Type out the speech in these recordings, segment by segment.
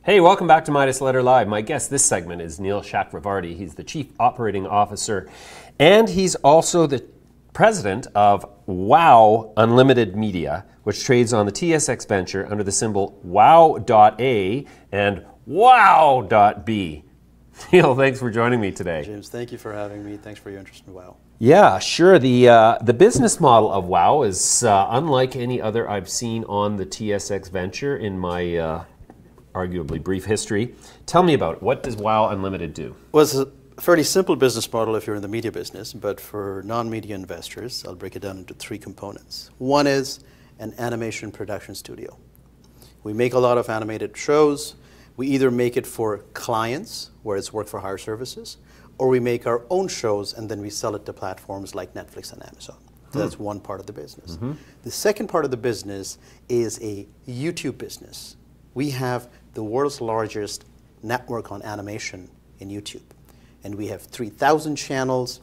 Hey, welcome back to Midas Letter Live. My guest this segment is Neil Chakravarti. He's the Chief Operating Officer, and he's also the president of WOW Unlimited Media, which trades on the TSX Venture under the symbol WOW.A and WOW.B. Neil, thanks for joining me today. James, thank you for having me. Thanks for your interest in WOW. Yeah, sure. The business model of WOW is unlike any other I've seen on the TSX Venture in my arguably brief history. Tell me about it. What does WOW Unlimited do? Well, it's a fairly simple business model if you're in the media business, but for non-media investors, I'll break it down into three components. One is an animation production studio. We make a lot of animated shows. We either make it for clients, where it's work for hire services, or we make our own shows and then we sell it to platforms like Netflix and Amazon. So that's one part of the business. Mm-hmm. The second part of the business is a YouTube business. We have the world's largest network on animation in YouTube. And we have 3,000 channels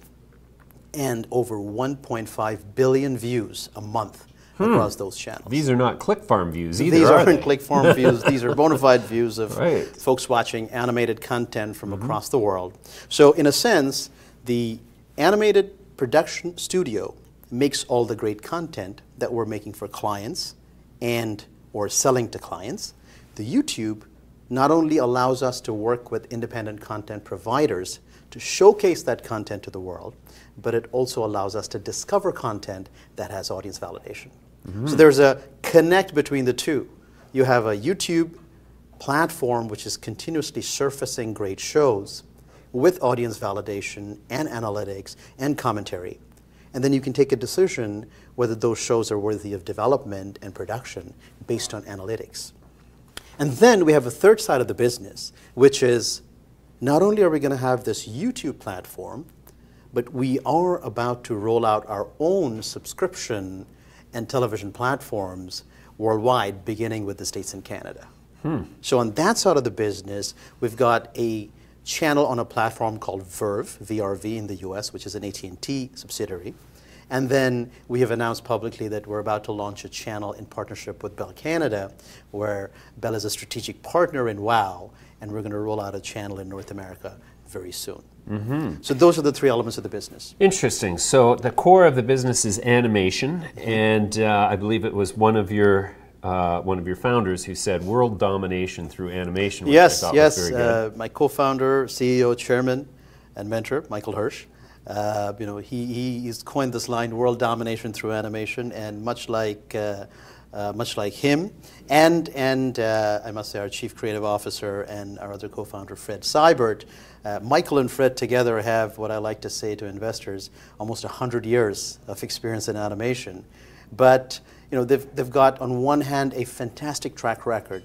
and over 1.5 billion views a month across those channels. These are not click farm views either, These are aren't they? click farm views. These are bona fide views of Right. folks watching animated content from across the world. So in a sense, the animated production studio makes all the great content that we're making for clients and or selling to clients. The YouTube not only allows us to work with independent content providers to showcase that content to the world, but it also allows us to discover content that has audience validation. So there's a connect between the two. You have a YouTube platform which is continuously surfacing great shows with audience validation and analytics and commentary. And then you can take a decision whether those shows are worthy of development and production based on analytics. And then we have a third side of the business, which is not only are we going to have this YouTube platform, but we are about to roll out our own subscription and television platforms worldwide, beginning with the States and Canada. So on that side of the business, we've got a channel on a platform called Verve, VRV in the US, which is an AT&T subsidiary. And then we have announced publicly that we're about to launch a channel in partnership with Bell Canada, where Bell is a strategic partner in WOW, and we're going to roll out a channel in North America very soon. So those are the three elements of the business. Interesting. So the core of the business is animation, and I believe it was one of your founders who said world domination through animation, which I thought was very good. My co-founder, CEO, chairman, and mentor, Michael Hirsch. He's coined this line, world domination through animation, and much like him, and I must say our chief creative officer and our other co-founder, Fred Seibert, Michael and Fred together have what I like to say to investors, almost 100 years of experience in animation. But they've got, on one hand, a fantastic track record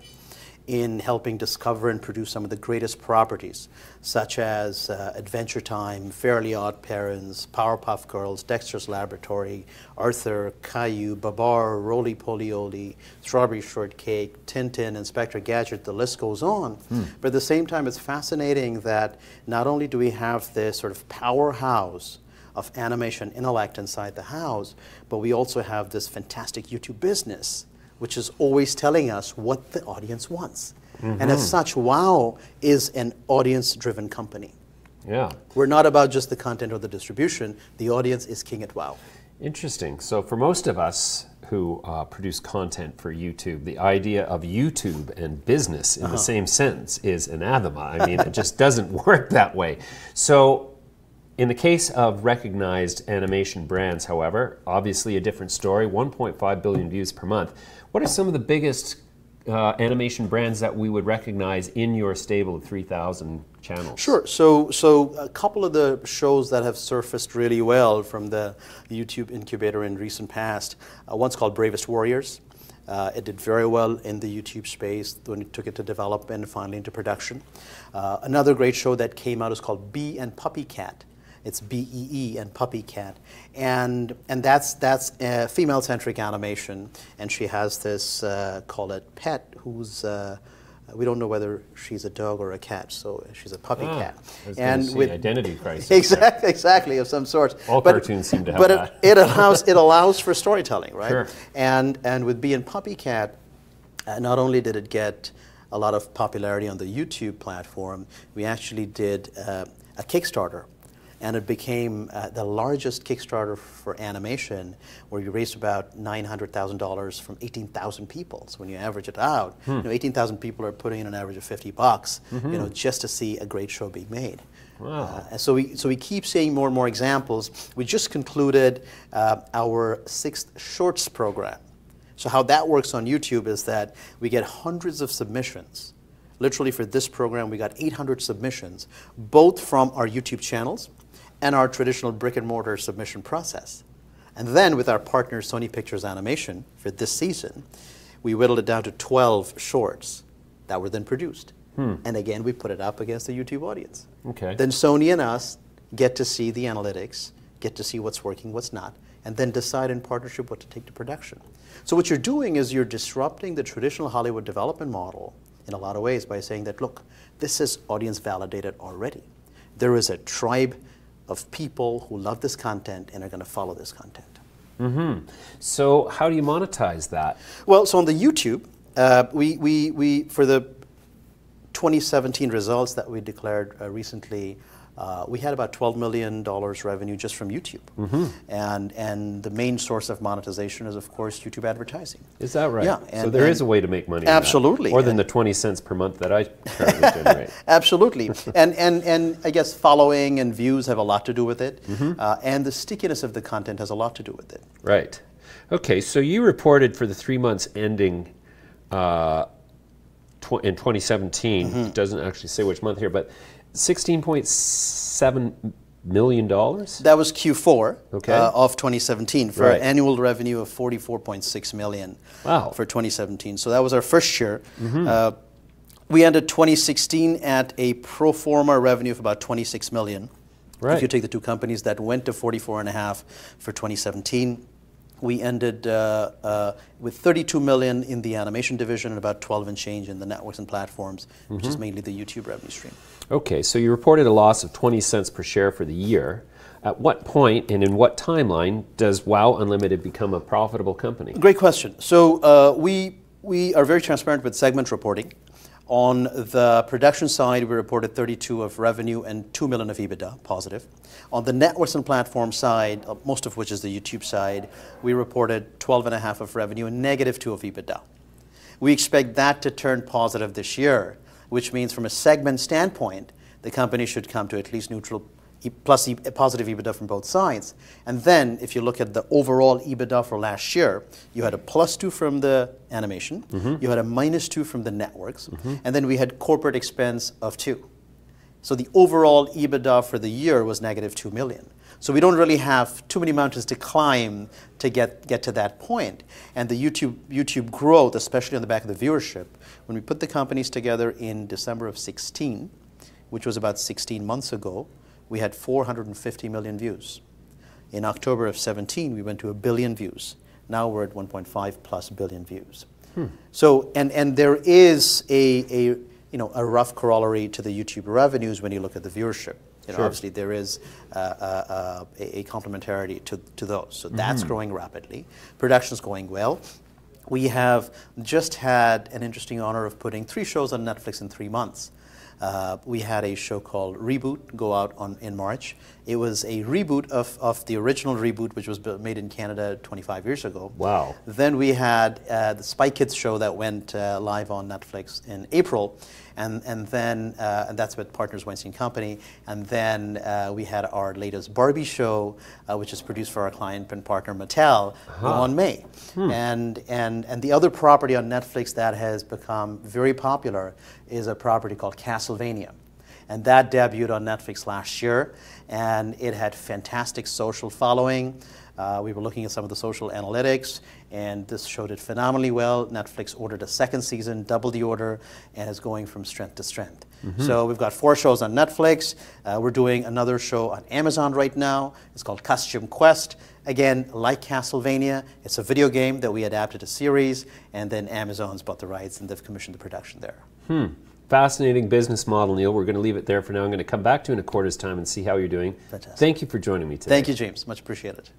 in helping discover and produce some of the greatest properties, such as Adventure Time, Fairly Odd Parents, Powerpuff Girls, Dexter's Laboratory, Arthur, Caillou, Babar, Roly Poly Oly, Strawberry Shortcake, Tintin, Inspector Gadget, the list goes on. But at the same time, it's fascinating that not only do we have this sort of powerhouse of animation intellect inside the house, but we also have this fantastic YouTube business, which is always telling us what the audience wants. And as such, WOW is an audience-driven company. Yeah. We're not about just the content or the distribution. The audience is king at WOW. Interesting. So for most of us who produce content for YouTube, the idea of YouTube and business in the same sentence is anathema. I mean, it just doesn't work that way. So in the case of recognized animation brands, however, obviously a different story, 1.5 billion views per month. What are some of the biggest animation brands that we would recognize in your stable of 3,000 channels? Sure. So a couple of the shows that have surfaced really well from the YouTube incubator in recent past, one's called Bravest Warriors. It did very well in the YouTube space when it took it to development and finally into production. Another great show that came out is called Bee and Puppy Cat. It's BEE and Puppy Cat, and that's female-centric animation, and she has this call it pet who's we don't know whether she's a dog or a cat, so she's a puppy cat. And with identity crisis. Exactly, of some sort. All cartoons seem to have that. But it allows for storytelling, right? Sure. And with Bee and Puppy Cat, not only did it get a lot of popularity on the YouTube platform, we actually did a Kickstarter. And it became the largest Kickstarter for animation, where we raised about $900,000 from 18,000 people. So when you average it out, 18,000 people are putting in an average of $50, just to see a great show being made. Wow. And so we keep seeing more and more examples. We just concluded our 6th Shorts program. So how that works on YouTube is that we get hundreds of submissions. Literally for this program, we got 800 submissions, both from our YouTube channels and our traditional brick and mortar submission process. And then with our partner Sony Pictures Animation for this season, we whittled it down to 12 shorts that were then produced. And again, we put it up against the YouTube audience. Okay. Then Sony and us get to see the analytics, get to see what's working, what's not, and then decide in partnership what to take to production. So what you're doing is you're disrupting the traditional Hollywood development model in a lot of ways by saying that, look, this is audience validated already. There is a tribe of people who love this content and are going to follow this content. So how do you monetize that? Well, so on the YouTube, we for the 2017 results that we declared recently, we had about $12 million revenue just from YouTube. And the main source of monetization is, of course, YouTube advertising. Is that right? Yeah. So there is a way to make money. Absolutely. More than the 20 cents per month that I currently generate. Absolutely. and I guess following and views have a lot to do with it. And the stickiness of the content has a lot to do with it. Right. Okay, so you reported for the 3 months ending in 2017, it doesn't actually say which month here, but $16.7 million? That was Q4 of 2017 for an annual revenue of $44.6 million for 2017. So that was our first year. We ended 2016 at a pro forma revenue of about $26 million. Right. If you take the two companies that went to 44.5 for 2017. We ended with $32 million in the animation division and about 12 and change in the networks and platforms, which is mainly the YouTube revenue stream. Okay, so you reported a loss of 20 cents per share for the year. At what point and in what timeline does WOW Unlimited become a profitable company? Great question. So we are very transparent with segment reporting. On the production side, we reported 32 of revenue and 2 million of EBITDA, positive. On the networks and platform side, most of which is the YouTube side, we reported 12.5 of revenue and -2 of EBITDA. We expect that to turn positive this year, which means from a segment standpoint, the company should come to at least neutral plus positive EBITDA from both sides. And then if you look at the overall EBITDA for last year, you had a +2 from the animation, you had a -2 from the networks, and then we had corporate expense of 2. So the overall EBITDA for the year was -2 million. So we don't really have too many mountains to climb to get to that point. And the YouTube growth, especially on the back of the viewership, when we put the companies together in December of 16, which was about 16 months ago, we had 450 million views. In October of 17, we went to 1 billion views. Now we're at 1.5+ billion views. So, and there is a rough corollary to the YouTube revenues when you look at the viewership. Obviously there is a complementarity to those. So that's growing rapidly. Production's going well. We have just had an interesting honor of putting 3 shows on Netflix in 3 months. We had a show called Reboot go out in March. It was a reboot of the original Reboot, which was made in Canada 25 years ago. Wow. Then we had the Spy Kids show that went live on Netflix in April. And that's with Partners Weinstein Company. And then we had our latest Barbie show, which is produced for our client and partner Mattel, on May. And the other property on Netflix that has become very popular is a property called Castlevania. And that debuted on Netflix last year, and it had fantastic social following. We were looking at some of the social analytics, and this show did phenomenally well. Netflix ordered a 2nd season, doubled the order, and is going from strength to strength. So we've got 4 shows on Netflix. We're doing another show on Amazon right now. It's called Costume Quest. Again, like Castlevania, it's a video game that we adapted to series, and then Amazon's bought the rights, and they've commissioned the production there. Fascinating business model, Neil. We're going to leave it there for now. I'm going to come back to you in a quarter's time and see how you're doing. Fantastic. Thank you for joining me today. Thank you, James. Much appreciated.